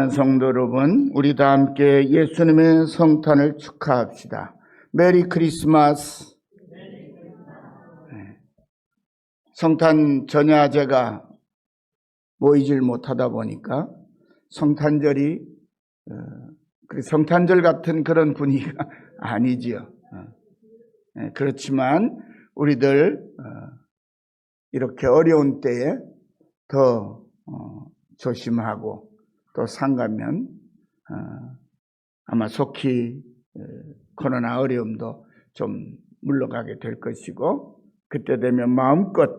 사랑하는 성도 여러분, 우리 다 함께 예수님의 성탄을 축하합시다. 메리 크리스마스. 성탄 전야제가 모이질 못하다 보니까 성탄절이 성탄절 같은 그런 분위기가 아니지요. 그렇지만 우리들 이렇게 어려운 때에 더 조심하고 또 상가면 아마 속히 코로나 어려움도 좀 물러가게 될 것이고, 그때 되면 마음껏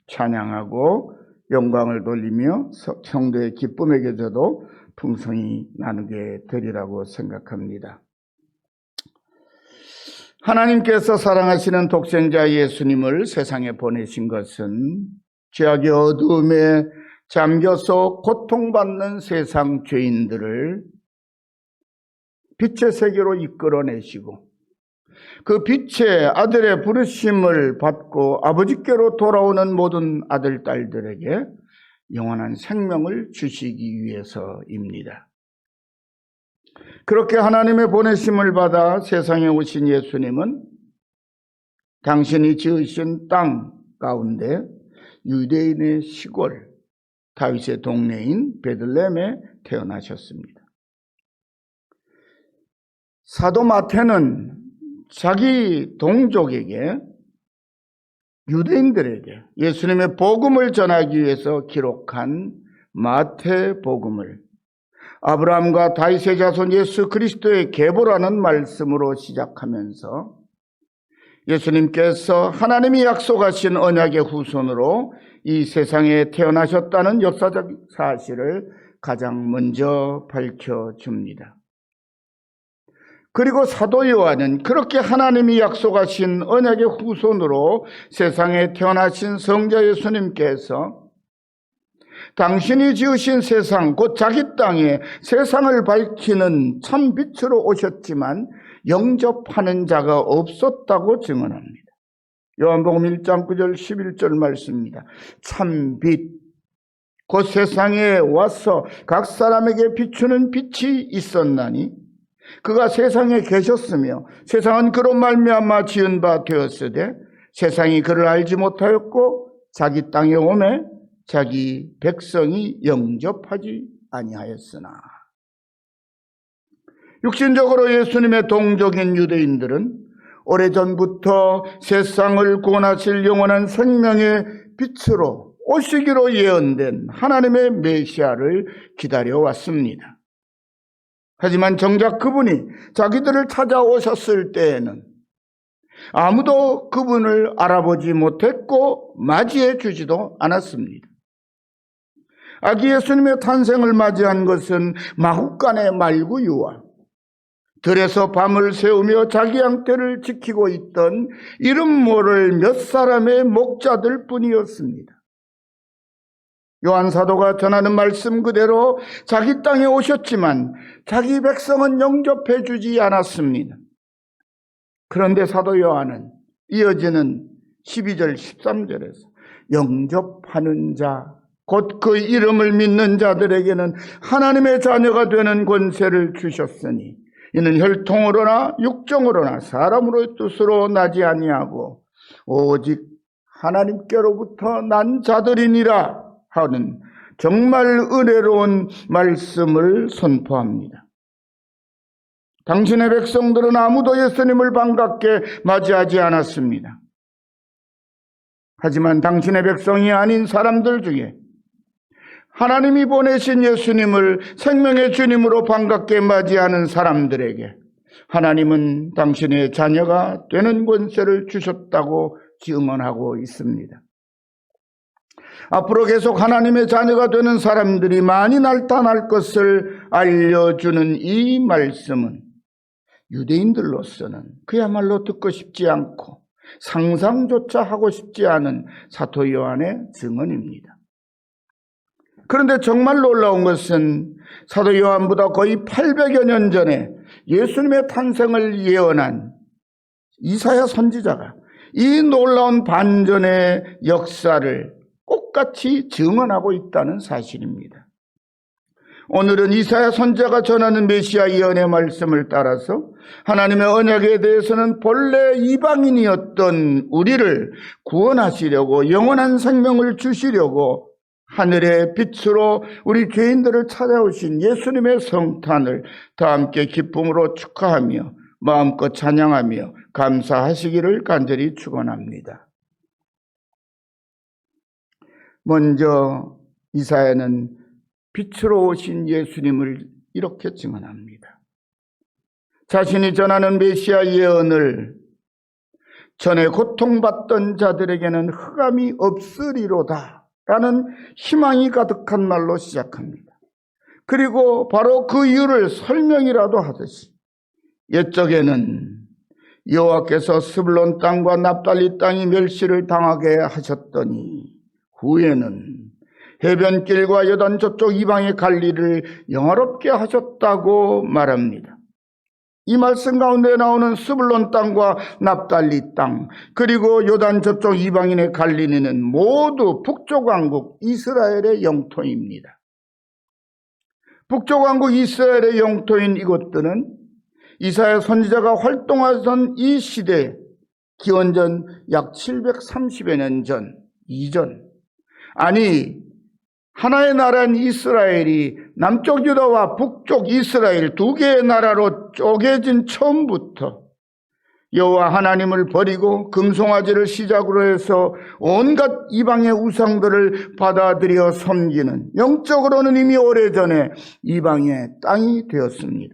찬양하고 영광을 돌리며 성도의 기쁨에게 저도 풍성히 나누게 되리라고 생각합니다. 하나님께서 사랑하시는 독생자 예수님을 세상에 보내신 것은 죄악의 어두움에 잠겨서 고통받는 세상 죄인들을 빛의 세계로 이끌어내시고 그 빛의 아들의 부르심을 받고 아버지께로 돌아오는 모든 아들, 딸들에게 영원한 생명을 주시기 위해서입니다. 그렇게 하나님의 보내심을 받아 세상에 오신 예수님은 당신이 지으신 땅 가운데 유대인의 시골 다윗의 동네인 베들레헴에 태어나셨습니다. 사도 마태는 자기 동족에게, 유대인들에게 예수님의 복음을 전하기 위해서 기록한 마태복음을 아브라함과 다윗의 자손 예수 그리스도의 계보라는 말씀으로 시작하면서 예수님께서 하나님이 약속하신 언약의 후손으로 이 세상에 태어나셨다는 역사적 사실을 가장 먼저 밝혀줍니다. 그리고 사도 요한은 그렇게 하나님이 약속하신 언약의 후손으로 세상에 태어나신 성자 예수님께서 당신이 지으신 세상, 곧 자기 땅에 세상을 밝히는 참 빛으로 오셨지만 영접하는 자가 없었다고 증언합니다. 요한복음 1장 9절 11절 말씀입니다. 참 빛, 곧 세상에 와서 각 사람에게 비추는 빛이 있었나니 그가 세상에 계셨으며 세상은 그로 말미암아 지은 바 되었으되 세상이 그를 알지 못하였고 자기 땅에 오매 자기 백성이 영접하지 아니하였으나. 육신적으로 예수님의 동족인 유대인들은 오래전부터 세상을 구원하실 영원한 생명의 빛으로 오시기로 예언된 하나님의 메시아를 기다려왔습니다. 하지만 정작 그분이 자기들을 찾아오셨을 때에는 아무도 그분을 알아보지 못했고 맞이해 주지도 않았습니다. 아기 예수님의 탄생을 맞이한 것은 마국간의 말구유와 들에서 밤을 새우며 자기 양떼를 지키고 있던 이름 모를 몇 사람의 목자들 뿐이었습니다. 요한 사도가 전하는 말씀 그대로 자기 땅에 오셨지만 자기 백성은 영접해 주지 않았습니다. 그런데 사도 요한은 이어지는 12절 13절에서 영접하는 자, 곧 그 이름을 믿는 자들에게는 하나님의 자녀가 되는 권세를 주셨으니 이는 혈통으로나 육정으로나 사람으로의 뜻으로 나지 아니하고 오직 하나님께로부터 난 자들이니라 하는 정말 은혜로운 말씀을 선포합니다. 당신의 백성들은 아무도 예수님을 반갑게 맞이하지 않았습니다. 하지만 당신의 백성이 아닌 사람들 중에 하나님이 보내신 예수님을 생명의 주님으로 반갑게 맞이하는 사람들에게 하나님은 당신의 자녀가 되는 권세를 주셨다고 증언하고 있습니다. 앞으로 계속 하나님의 자녀가 되는 사람들이 많이 나타날 것을 알려주는 이 말씀은 유대인들로서는 그야말로 듣고 싶지 않고 상상조차 하고 싶지 않은 사도 요한의 증언입니다. 그런데 정말 놀라운 것은 사도 요한보다 거의 800여 년 전에 예수님의 탄생을 예언한 이사야 선지자가 이 놀라운 반전의 역사를 똑같이 증언하고 있다는 사실입니다. 오늘은 이사야 선지자가 전하는 메시아 예언의 말씀을 따라서 하나님의 언약에 대해서는 본래 이방인이었던 우리를 구원하시려고 영원한 생명을 주시려고 하늘의 빛으로 우리 죄인들을 찾아오신 예수님의 성탄을 다 함께 기쁨으로 축하하며 마음껏 찬양하며 감사하시기를 간절히 축원합니다. 먼저 이사야는 빛으로 오신 예수님을 이렇게 증언합니다. 자신이 전하는 메시아 예언을 전에 고통받던 자들에게는 흑암이 없으리로다 라는 희망이 가득한 말로 시작합니다. 그리고 바로 그 이유를 설명이라도 하듯이 옛적에는 여호와께서 스불론 땅과 납달리 땅이 멸시를 당하게 하셨더니 후에는 해변길과 요단 저쪽 이방의 갈릴리를 영화롭게 하셨다고 말합니다. 이 말씀 가운데 나오는 스불론 땅과 납달리 땅 그리고 요단 저쪽 이방인의 갈릴리는 모두 북쪽 왕국 이스라엘의 영토입니다. 북쪽 왕국 이스라엘의 영토인 이곳들은 이사야 선지자가 활동하던 이 시대 기원전 약 730여 년 전 이전 아니 하나의 나라인 이스라엘이 남쪽 유다와 북쪽 이스라엘 두 개의 나라로 쪼개진 처음부터 여호와 하나님을 버리고 금송아지를 시작으로 해서 온갖 이방의 우상들을 받아들여 섬기는 영적으로는 이미 오래전에 이방의 땅이 되었습니다.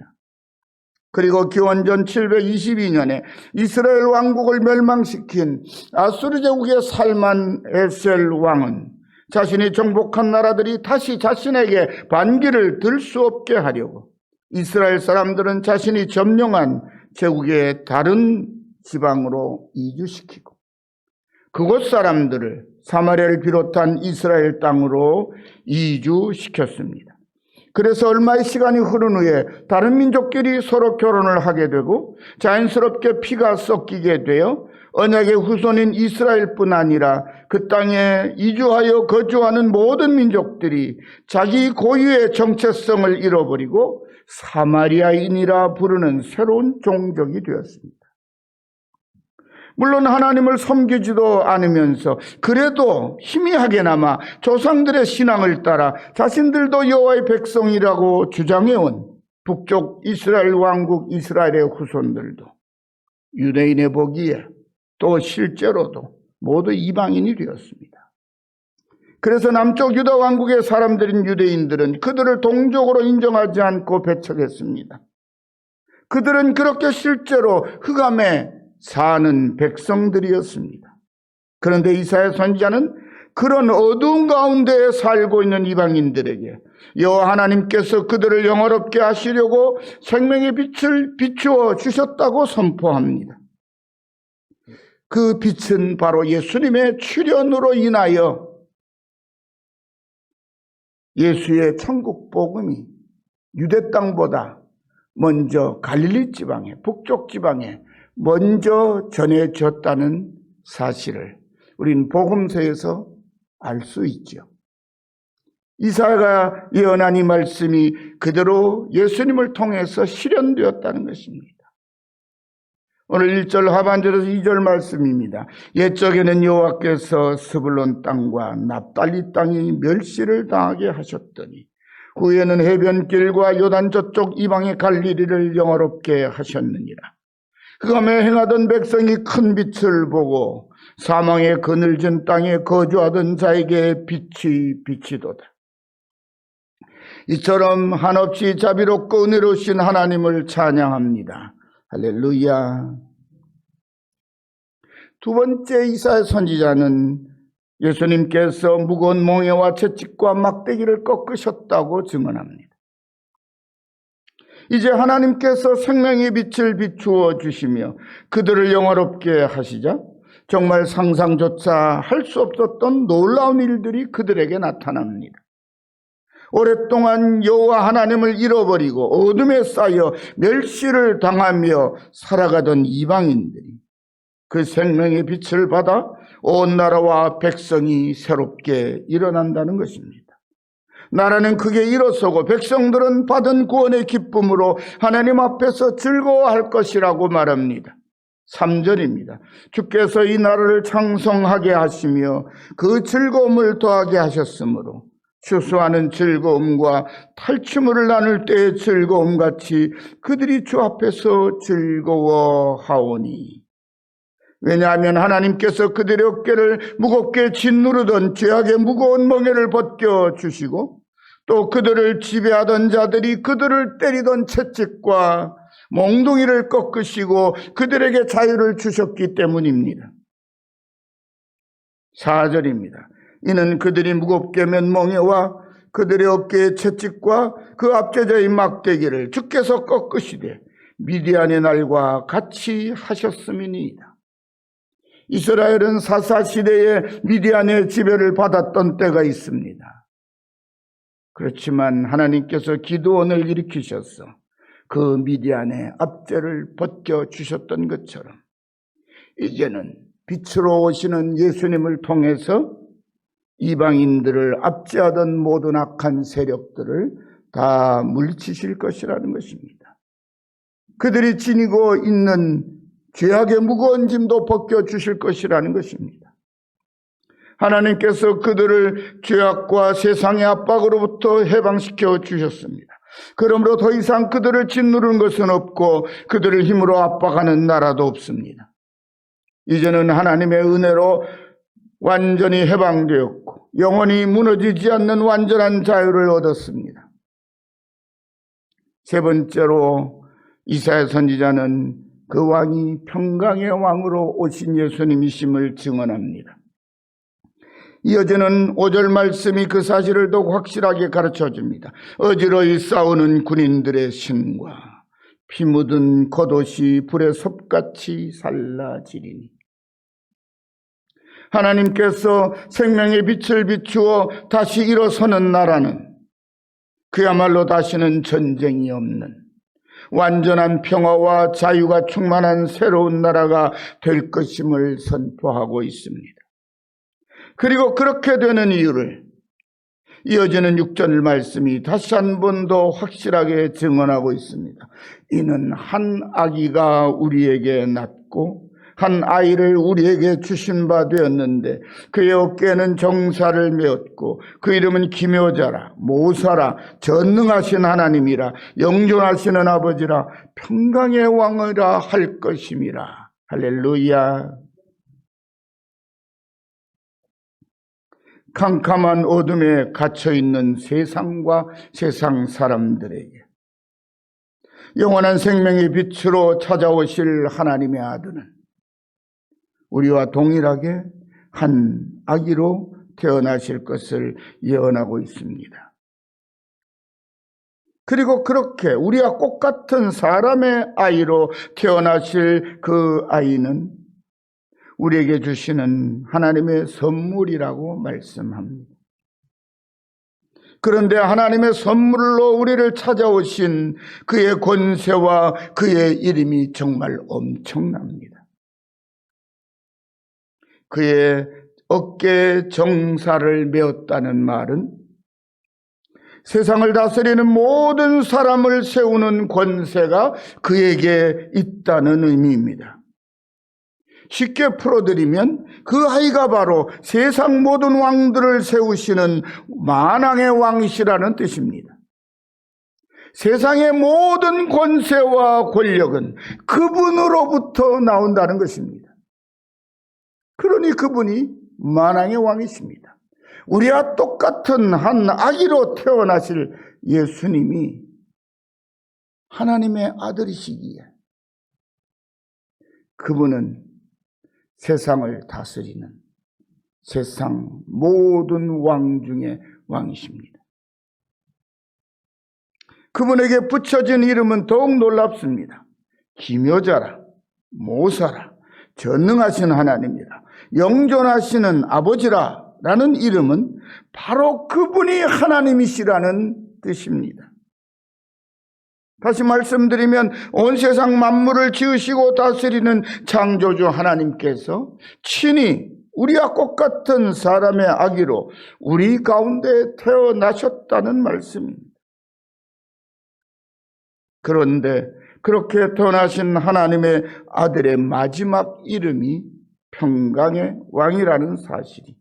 그리고 기원전 722년에 이스라엘 왕국을 멸망시킨 아수르 제국의 살만 에셀 왕은 자신이 정복한 나라들이 다시 자신에게 반기를 들 수 없게 하려고 이스라엘 사람들은 자신이 점령한 제국의 다른 지방으로 이주시키고 그곳 사람들을 사마리아를 비롯한 이스라엘 땅으로 이주시켰습니다. 그래서 얼마의 시간이 흐른 후에 다른 민족끼리 서로 결혼을 하게 되고 자연스럽게 피가 섞이게 되어 언약의 후손인 이스라엘뿐 아니라 그 땅에 이주하여 거주하는 모든 민족들이 자기 고유의 정체성을 잃어버리고 사마리아인이라 부르는 새로운 종족이 되었습니다. 물론 하나님을 섬기지도 않으면서 그래도 희미하게나마 조상들의 신앙을 따라 자신들도 여호와의 백성이라고 주장해온 북쪽 이스라엘 왕국 이스라엘의 후손들도 유대인의 보기에 또 실제로도 모두 이방인이 되었습니다. 그래서 남쪽 유다 왕국의 사람들인 유대인들은 그들을 동족으로 인정하지 않고 배척했습니다. 그들은 그렇게 실제로 흑암에 사는 백성들이었습니다. 그런데 이사야 선지자는 그런 어두운 가운데 살고 있는 이방인들에게 여호와 하나님께서 그들을 영화롭게 하시려고 생명의 빛을 비추어 주셨다고 선포합니다. 그 빛은 바로 예수님의 출현으로 인하여 예수의 천국 복음이 유대 땅보다 먼저 갈릴리 지방에 북쪽 지방에 먼저 전해졌다는 사실을 우린 복음서에서 알 수 있죠. 이사야가 예언한 이 말씀이 그대로 예수님을 통해서 실현되었다는 것입니다. 오늘 1절 하반절에서 2절 말씀입니다. 옛적에는 여호와께서 스불론 땅과 납달리 땅이 멸시를 당하게 하셨더니 후에는 해변길과 요단 저쪽 이방의 갈릴리를 영화롭게 하셨느니라. 흑암에 행하던 백성이 큰 빛을 보고 사망의 그늘진 땅에 거주하던 자에게 빛이 비치도다. 이처럼 한없이 자비롭고 은혜로우신 하나님을 찬양합니다. 할렐루야. 두 번째 이사야 선지자는 예수님께서 무거운 몽에와 채찍과 막대기를 꺾으셨다고 증언합니다. 이제 하나님께서 생명의 빛을 비추어 주시며 그들을 영화롭게 하시자 정말 상상조차 할 수 없었던 놀라운 일들이 그들에게 나타납니다. 오랫동안 여호와 하나님을 잃어버리고 어둠에 쌓여 멸시를 당하며 살아가던 이방인들이 그 생명의 빛을 받아 온 나라와 백성이 새롭게 일어난다는 것입니다. 나라는 크게 일어서고 백성들은 받은 구원의 기쁨으로 하나님 앞에서 즐거워할 것이라고 말합니다. 3절입니다. 주께서 이 나라를 창성하게 하시며 그 즐거움을 더하게 하셨으므로 추수하는 즐거움과 탈취물을 나눌 때의 즐거움같이 그들이 주 앞에서 즐거워하오니. 왜냐하면 하나님께서 그들의 어깨를 무겁게 짓누르던 죄악의 무거운 멍에를 벗겨주시고 또 그들을 지배하던 자들이 그들을 때리던 채찍과 몽둥이를 꺾으시고 그들에게 자유를 주셨기 때문입니다. 4절입니다. 이는 그들이 무겁게 맨 멍에와 그들의 어깨의 채찍과 그 압제자의 막대기를 주께서 꺾으시되 미디안의 날과 같이 하셨음이니이다. 이스라엘은 사사시대에 미디안의 지배를 받았던 때가 있습니다. 그렇지만 하나님께서 기드온을 일으키셔서 그 미디안의 압제를 벗겨주셨던 것처럼 이제는 빛으로 오시는 예수님을 통해서 이방인들을 압제하던 모든 악한 세력들을 다 물리치실 것이라는 것입니다. 그들이 지니고 있는 죄악의 무거운 짐도 벗겨주실 것이라는 것입니다. 하나님께서 그들을 죄악과 세상의 압박으로부터 해방시켜 주셨습니다. 그러므로 더 이상 그들을 짓누르는 것은 없고 그들을 힘으로 압박하는 나라도 없습니다. 이제는 하나님의 은혜로 완전히 해방되었고 영원히 무너지지 않는 완전한 자유를 얻었습니다. 세 번째로 이사야 선지자는 그 왕이 평강의 왕으로 오신 예수님이심을 증언합니다. 이어지는 5절 말씀이 그 사실을 더욱 확실하게 가르쳐줍니다. 어지러이 싸우는 군인들의 신과 피 묻은 겉옷이 불의 섭같이 살라지리니. 하나님께서 생명의 빛을 비추어 다시 일어서는 나라는 그야말로 다시는 전쟁이 없는 완전한 평화와 자유가 충만한 새로운 나라가 될 것임을 선포하고 있습니다. 그리고 그렇게 되는 이유를 이어지는 6절 말씀이 다시 한 번 더 확실하게 증언하고 있습니다. 이는 한 아기가 우리에게 낳고 한 아이를 우리에게 주신 바 되었는데 그의 어깨에는 정사를 메었고 그 이름은 기묘자라 모사라 전능하신 하나님이라 영존하시는 아버지라 평강의 왕이라 할 것임이라. 할렐루야. 캄캄한 어둠에 갇혀있는 세상과 세상 사람들에게 영원한 생명의 빛으로 찾아오실 하나님의 아들은 우리와 동일하게 한 아기로 태어나실 것을 예언하고 있습니다. 그리고 그렇게 우리와 똑같은 사람의 아이로 태어나실 그 아이는 우리에게 주시는 하나님의 선물이라고 말씀합니다. 그런데 하나님의 선물로 우리를 찾아오신 그의 권세와 그의 이름이 정말 엄청납니다. 그의 어깨에 정사를 메었다는 말은 세상을 다스리는 모든 사람을 세우는 권세가 그에게 있다는 의미입니다. 쉽게 풀어드리면 그 아이가 바로 세상 모든 왕들을 세우시는 만왕의 왕이시라는 뜻입니다. 세상의 모든 권세와 권력은 그분으로부터 나온다는 것입니다. 그러니 그분이 만왕의 왕이십니다. 우리와 똑같은 한 아기로 태어나실 예수님이 하나님의 아들이시기에 그분은 세상을 다스리는 세상 모든 왕 중에 왕이십니다. 그분에게 붙여진 이름은 더욱 놀랍습니다. 기묘자라, 모사라, 전능하신 하나님이라, 영존하시는 아버지라 라는 이름은 바로 그분이 하나님이시라는 뜻입니다. 다시 말씀드리면 온 세상 만물을 지으시고 다스리는 창조주 하나님께서 친히 우리와 똑같은 사람의 아기로 우리 가운데 태어나셨다는 말씀입니다. 그런데 그렇게 태어나신 하나님의 아들의 마지막 이름이 평강의 왕이라는 사실이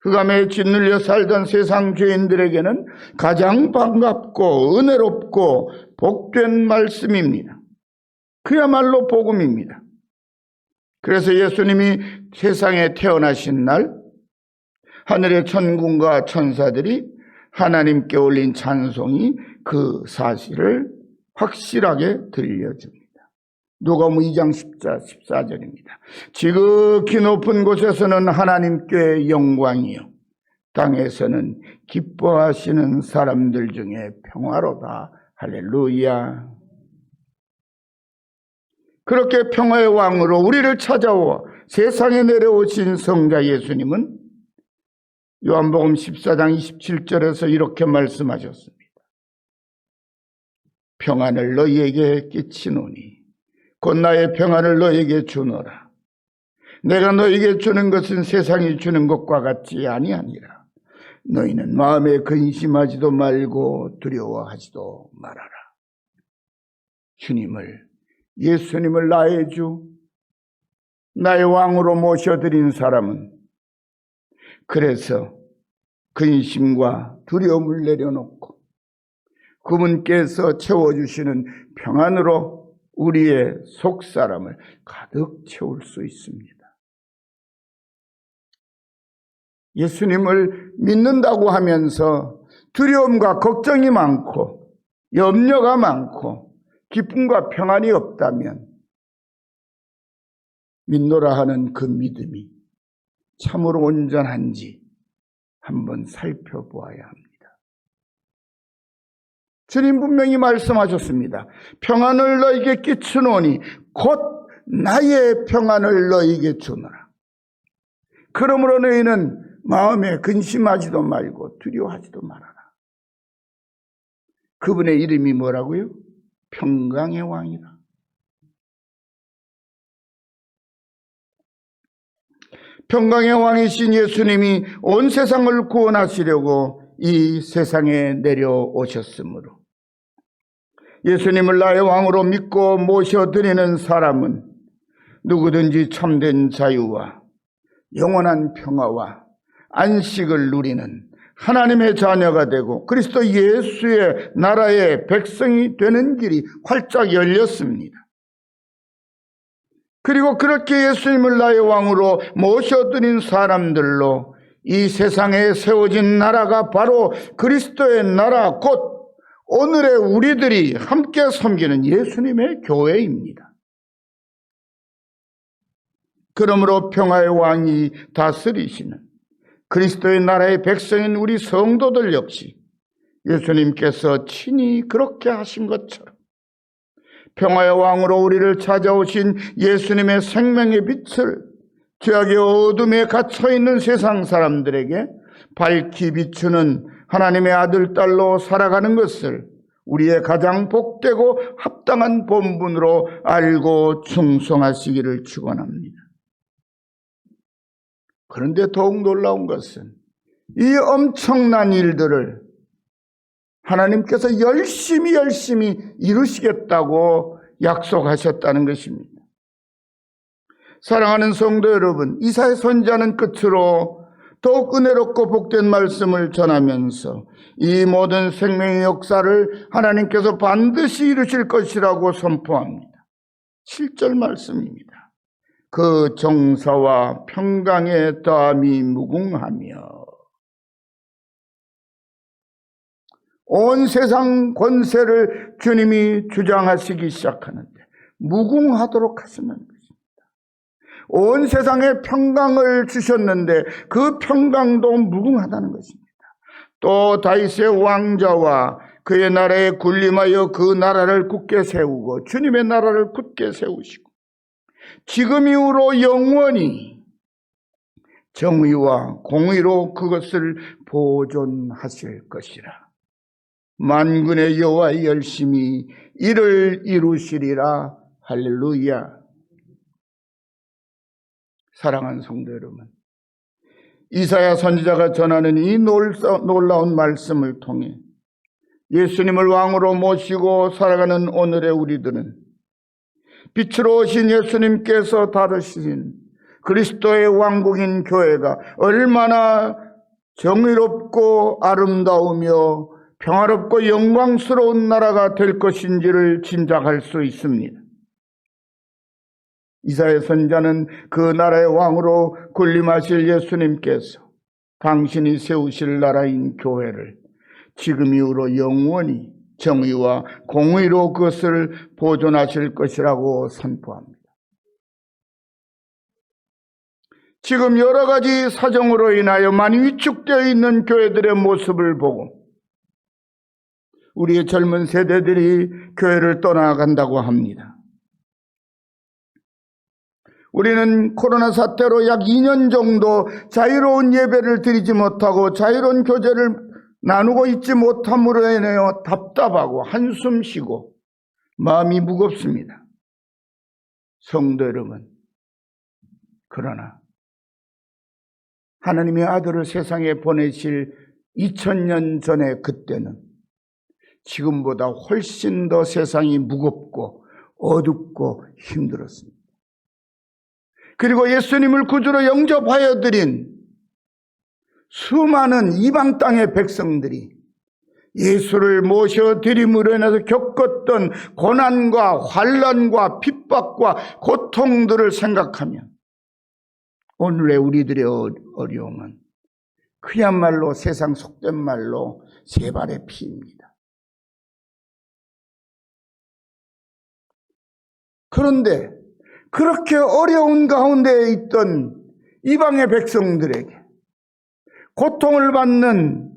흑암에 짓눌려 살던 세상 죄인들에게는 가장 반갑고 은혜롭고 복된 말씀입니다. 그야말로 복음입니다. 그래서 예수님이 세상에 태어나신 날 하늘의 천군과 천사들이 하나님께 올린 찬송이 그 사실을 확실하게 들려줍니다. 누가복음 2장 14절입니다. 지극히 높은 곳에서는 하나님께 영광이요 땅에서는 기뻐하시는 사람들 중에 평화로다. 할렐루야. 그렇게 평화의 왕으로 우리를 찾아와 세상에 내려오신 성자 예수님은 요한복음 14장 27절에서 이렇게 말씀하셨습니다. 평안을 너희에게 끼치노니 곧 나의 평안을 너희에게 주노라. 내가 너희에게 주는 것은 세상이 주는 것과 같지 아니하니라. 너희는 마음에 근심하지도 말고 두려워하지도 말아라. 예수님을 나의 주, 나의 왕으로 모셔드린 사람은 그래서 근심과 두려움을 내려놓고 그분께서 채워주시는 평안으로 우리의 속사람을 가득 채울 수 있습니다. 예수님을 믿는다고 하면서 두려움과 걱정이 많고 염려가 많고 기쁨과 평안이 없다면 믿노라 하는 그 믿음이 참으로 온전한지 한번 살펴보아야 합니다. 주님 분명히 말씀하셨습니다. 평안을 너에게 끼치노니 곧 나의 평안을 너에게 주노라. 그러므로 너희는 마음에 근심하지도 말고 두려워하지도 말아라. 그분의 이름이 뭐라고요? 평강의 왕이라. 평강의 왕이신 예수님이 온 세상을 구원하시려고 이 세상에 내려오셨으므로 예수님을 나의 왕으로 믿고 모셔드리는 사람은 누구든지 참된 자유와 영원한 평화와 안식을 누리는 하나님의 자녀가 되고 그리스도 예수의 나라의 백성이 되는 길이 활짝 열렸습니다. 그리고 그렇게 예수님을 나의 왕으로 모셔드린 사람들로 이 세상에 세워진 나라가 바로 그리스도의 나라, 곧 오늘의 우리들이 함께 섬기는 예수님의 교회입니다. 그러므로 평화의 왕이 다스리시는 그리스도의 나라의 백성인 우리 성도들 역시 예수님께서 친히 그렇게 하신 것처럼 평화의 왕으로 우리를 찾아오신 예수님의 생명의 빛을 죄악의 어둠에 갇혀있는 세상 사람들에게 밝히 비추는 하나님의 아들, 딸로 살아가는 것을 우리의 가장 복되고 합당한 본분으로 알고 충성하시기를 축원합니다. 그런데 더욱 놀라운 것은 이 엄청난 일들을 하나님께서 열심히 이루시겠다고 약속하셨다는 것입니다. 사랑하는 성도 여러분, 이사야 선지자는 끝으로 더욱 은혜롭고 복된 말씀을 전하면서 이 모든 생명의 역사를 하나님께서 반드시 이루실 것이라고 선포합니다. 7절 말씀입니다. 그 정사와 평강의 땀이 무궁하며 온 세상 권세를 주님이 주장하시기 시작하는데 무궁하도록 하시는 것입니다. 온 세상에 평강을 주셨는데 그 평강도 무궁하다는 것입니다. 또 다윗의 왕자와 그의 나라에 군림하여 그 나라를 굳게 세우고 주님의 나라를 굳게 세우시고 지금 이후로 영원히 정의와 공의로 그것을 보존하실 것이라. 만군의 여호와의 열심히 이를 이루시리라. 할렐루야. 사랑하는 성도 여러분, 이사야 선지자가 전하는 이 놀라운 말씀을 통해 예수님을 왕으로 모시고 살아가는 오늘의 우리들은 빛으로 오신 예수님께서 다루신 그리스도의 왕국인 교회가 얼마나 정의롭고 아름다우며 평화롭고 영광스러운 나라가 될 것인지를 짐작할 수 있습니다. 이사야 선지자는 그 나라의 왕으로 군림하실 예수님께서 당신이 세우실 나라인 교회를 지금 이후로 영원히 정의와 공의로 그것을 보존하실 것이라고 선포합니다. 지금 여러 가지 사정으로 인하여 많이 위축되어 있는 교회들의 모습을 보고 우리의 젊은 세대들이 교회를 떠나간다고 합니다. 우리는 코로나 사태로 약 2년 정도 자유로운 예배를 드리지 못하고 자유로운 교제를 나누고 있지 못함으로 인하여 답답하고 한숨 쉬고 마음이 무겁습니다. 성도 여러분, 그러나 하나님의 아들을 세상에 보내실 2000년 전의 그때는 지금보다 훨씬 더 세상이 무겁고 어둡고 힘들었습니다. 그리고 예수님을 구주로 영접하여 드린 수많은 이방 땅의 백성들이 예수를 모셔드림으로 인해서 겪었던 고난과 환난과 핍박과 고통들을 생각하면 오늘의 우리들의 어려움은 그야말로 세상 속된 말로 세 발의 피입니다. 그런데 그렇게 어려운 가운데 있던 이방의 백성들에게 고통을 받는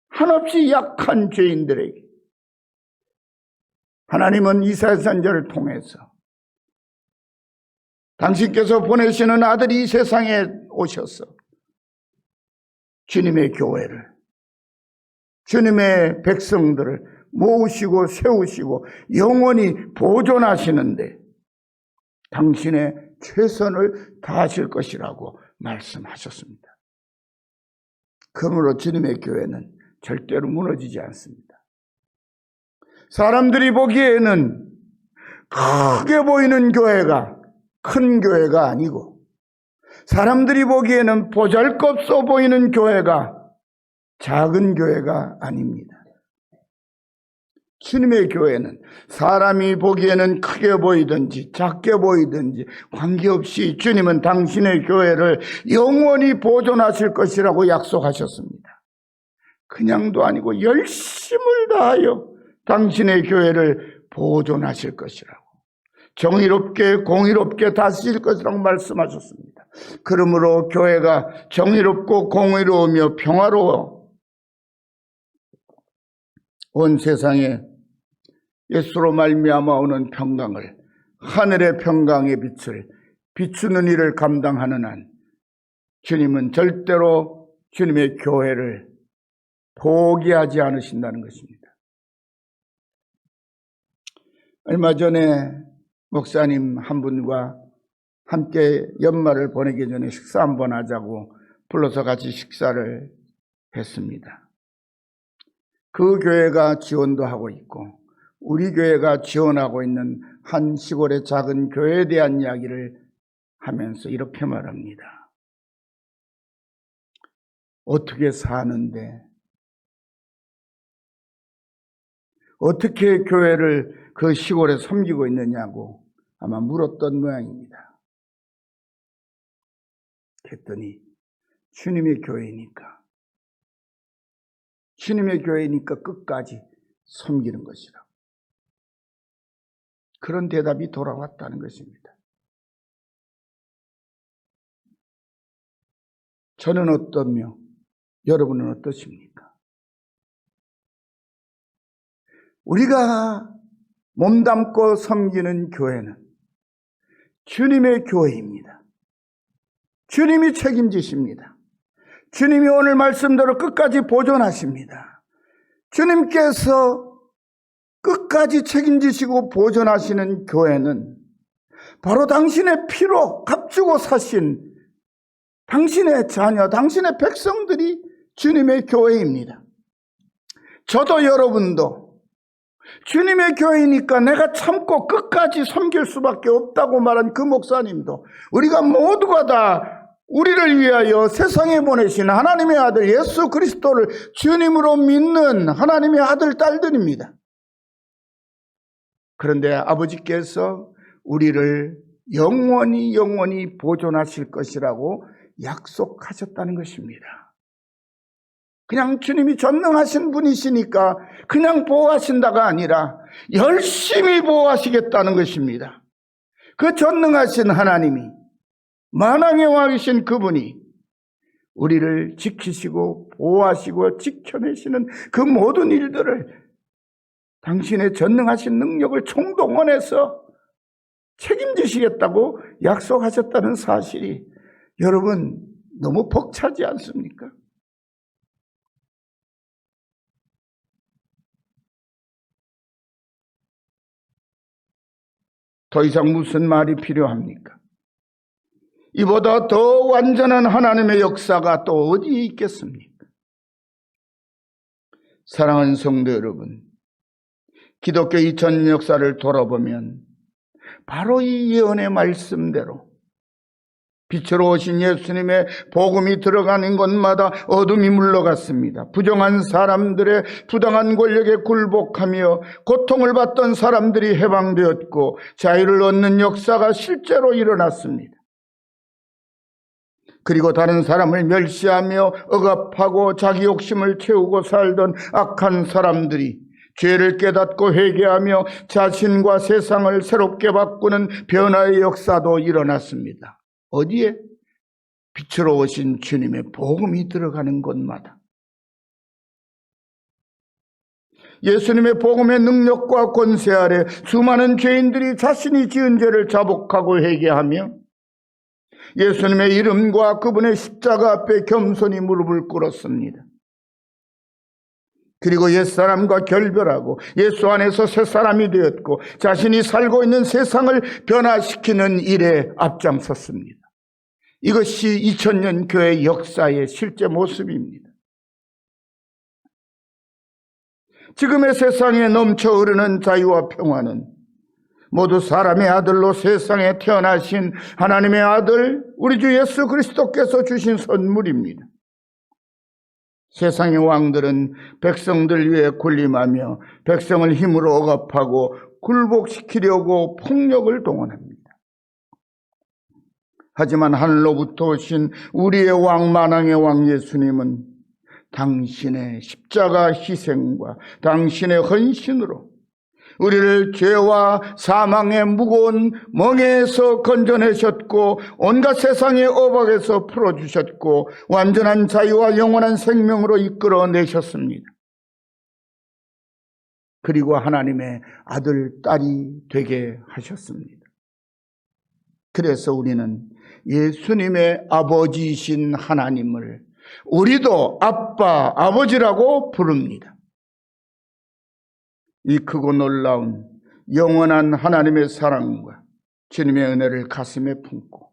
한없이 약한 죄인들에게 하나님은 이사야 선지자를 통해서 당신께서 보내시는 아들이 이 세상에 오셔서 주님의 교회를, 주님의 백성들을 모으시고 세우시고 영원히 보존하시는데 당신의 최선을 다하실 것이라고 말씀하셨습니다. 그러므로 주님의 교회는 절대로 무너지지 않습니다. 사람들이 보기에는 크게 보이는 교회가 큰 교회가 아니고 사람들이 보기에는 보잘것없어 보이는 교회가 작은 교회가 아닙니다. 주님의 교회는 사람이 보기에는 크게 보이든지 작게 보이든지 관계없이 주님은 당신의 교회를 영원히 보존하실 것이라고 약속하셨습니다. 그냥도 아니고 열심을 다하여 당신의 교회를 보존하실 것이라고, 정의롭게 공의롭게 다스릴 것이라고 말씀하셨습니다. 그러므로 교회가 정의롭고 공의로우며 평화로워 온 세상에 예수로 말미암아 오는 평강을, 하늘의 평강의 빛을 비추는 일을 감당하는 한 주님은 절대로 주님의 교회를 포기하지 않으신다는 것입니다. 얼마 전에 목사님 한 분과 함께 연말을 보내기 전에 식사 한번 하자고 불러서 같이 식사를 했습니다. 그 교회가 지원도 하고 있고 우리 교회가 지원하고 있는 한 시골의 작은 교회에 대한 이야기를 하면서 이렇게 말합니다. 어떻게 사는데, 어떻게 교회를 그 시골에 섬기고 있느냐고 아마 물었던 모양입니다. 그랬더니 주님의 교회니까 끝까지 섬기는 것이라고, 그런 대답이 돌아왔다는 것입니다. 저는 어떠며 여러분은 어떠십니까? 우리가 몸담고 섬기는 교회는 주님의 교회입니다. 주님이 책임지십니다. 주님이 오늘 말씀대로 끝까지 보존하십니다. 주님께서 끝까지 책임지시고 보존하시는 교회는 바로 당신의 피로 값주고 사신 당신의 자녀, 당신의 백성들이 주님의 교회입니다. 저도 여러분도 주님의 교회니까 내가 참고 끝까지 섬길 수밖에 없다고 말한 그 목사님도, 우리가 모두가 다 우리를 위하여 세상에 보내신 하나님의 아들 예수 그리스도를 주님으로 믿는 하나님의 아들, 딸들입니다. 그런데 아버지께서 우리를 영원히 보존하실 것이라고 약속하셨다는 것입니다. 그냥 주님이 전능하신 분이시니까 그냥 보호하신다가 아니라 열심히 보호하시겠다는 것입니다. 그 전능하신 하나님이, 만왕의 왕이신 그분이 우리를 지키시고 보호하시고 지켜내시는 그 모든 일들을 당신의 전능하신 능력을 총동원해서 책임지시겠다고 약속하셨다는 사실이 여러분 너무 벅차지 않습니까? 더 이상 무슨 말이 필요합니까? 이보다 더 완전한 하나님의 역사가 또 어디 있겠습니까? 사랑하는 성도 여러분, 기독교 2000년 역사를 돌아보면 바로 이 예언의 말씀대로 빛으로 오신 예수님의 복음이 들어가는 곳마다 어둠이 물러갔습니다. 부정한 사람들의 부당한 권력에 굴복하며 고통을 받던 사람들이 해방되었고 자유를 얻는 역사가 실제로 일어났습니다. 그리고 다른 사람을 멸시하며 억압하고 자기 욕심을 채우고 살던 악한 사람들이 죄를 깨닫고 회개하며 자신과 세상을 새롭게 바꾸는 변화의 역사도 일어났습니다. 어디에? 빛으로 오신 주님의 복음이 들어가는 곳마다. 예수님의 복음의 능력과 권세 아래 수많은 죄인들이 자신이 지은 죄를 자복하고 회개하며 예수님의 이름과 그분의 십자가 앞에 겸손히 무릎을 꿇었습니다. 그리고 옛사람과 결별하고 예수 안에서 새사람이 되었고 자신이 살고 있는 세상을 변화시키는 일에 앞장섰습니다. 이것이 2000년 교회 역사의 실제 모습입니다. 지금의 세상에 넘쳐 흐르는 자유와 평화는 모두 사람의 아들로 세상에 태어나신 하나님의 아들 우리 주 예수 그리스도께서 주신 선물입니다. 세상의 왕들은 백성들 위에 군림하며 백성을 힘으로 억압하고 굴복시키려고 폭력을 동원합니다. 하지만 하늘로부터 오신 우리의 왕, 만왕의 왕 예수님은 당신의 십자가 희생과 당신의 헌신으로 우리를 죄와 사망의 무거운 멍에에서 건져내셨고 온갖 세상의 억압에서 풀어주셨고 완전한 자유와 영원한 생명으로 이끌어내셨습니다. 그리고 하나님의 아들, 딸이 되게 하셨습니다. 그래서 우리는 예수님의 아버지이신 하나님을 우리도 아빠, 아버지라고 부릅니다. 이 크고 놀라운 영원한 하나님의 사랑과 주님의 은혜를 가슴에 품고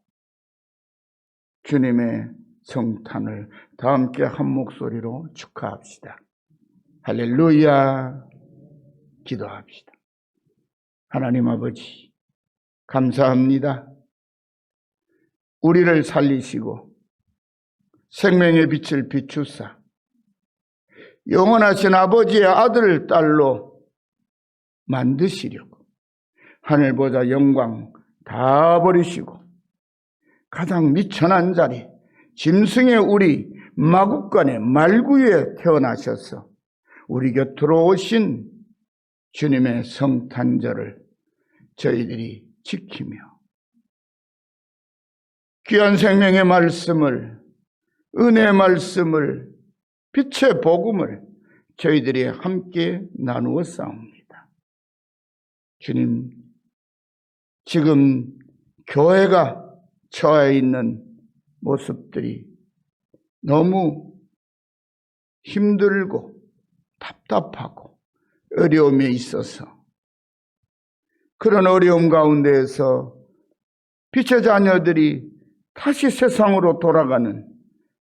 주님의 성탄을 다 함께 한 목소리로 축하합시다. 할렐루야. 기도합시다. 하나님 아버지, 감사합니다. 우리를 살리시고 생명의 빛을 비추사 영원하신 아버지의 아들, 딸로 만드시려고 하늘보다 영광 다 버리시고 가장 미천한 자리 짐승의 우리 마국간의 말구에 태어나셔서 우리 곁으로 오신 주님의 성탄절을 저희들이 지키며 귀한 생명의 말씀을, 은혜의 말씀을, 빛의 복음을 저희들이 함께 나누어 싸웁니다. 주님, 지금 교회가 처해 있는 모습들이 너무 힘들고 답답하고 어려움에 있어서 그런 어려움 가운데에서 빛의 자녀들이 다시 세상으로 돌아가는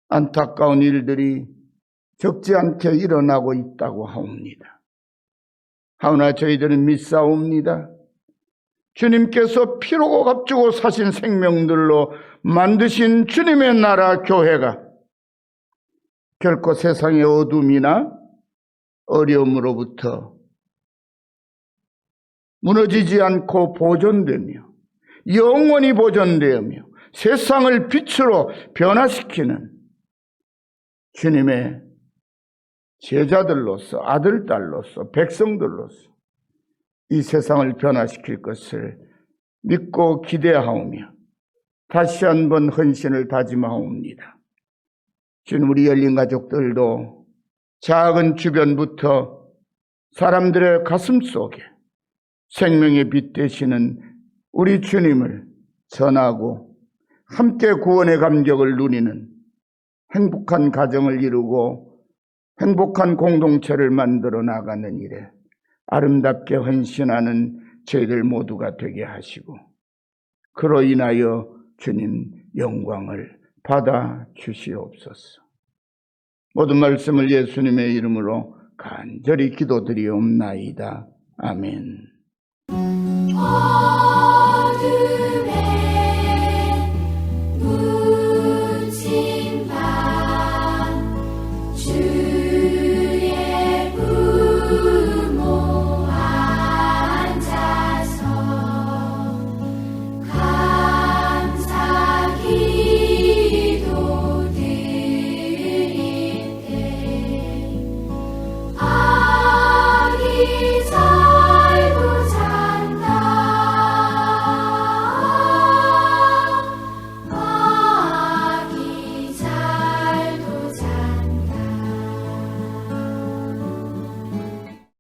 안타까운 일들이 적지 않게 일어나고 있다고 하옵니다. 하오나 저희들은 믿사옵니다. 주님께서 피로 값주고 사신 생명들로 만드신 주님의 나라 교회가 결코 세상의 어둠이나 어려움으로부터 무너지지 않고 보존되며 영원히 보존되며 세상을 빛으로 변화시키는 주님의 제자들로서 아들, 딸로서 백성들로서 이 세상을 변화시킬 것을 믿고 기대하오며 다시 한번 헌신을 다짐하옵니다. 주님, 우리 열린 가족들도 작은 주변부터 사람들의 가슴 속에 생명의 빛 되시는 우리 주님을 전하고 함께 구원의 감격을 누리는 행복한 가정을 이루고 행복한 공동체를 만들어 나가는 일에 아름답게 헌신하는 저희들 모두가 되게 하시고 그로 인하여 주님 영광을 받아 주시옵소서. 모든 말씀을 예수님의 이름으로 간절히 기도드리옵나이다. 아멘.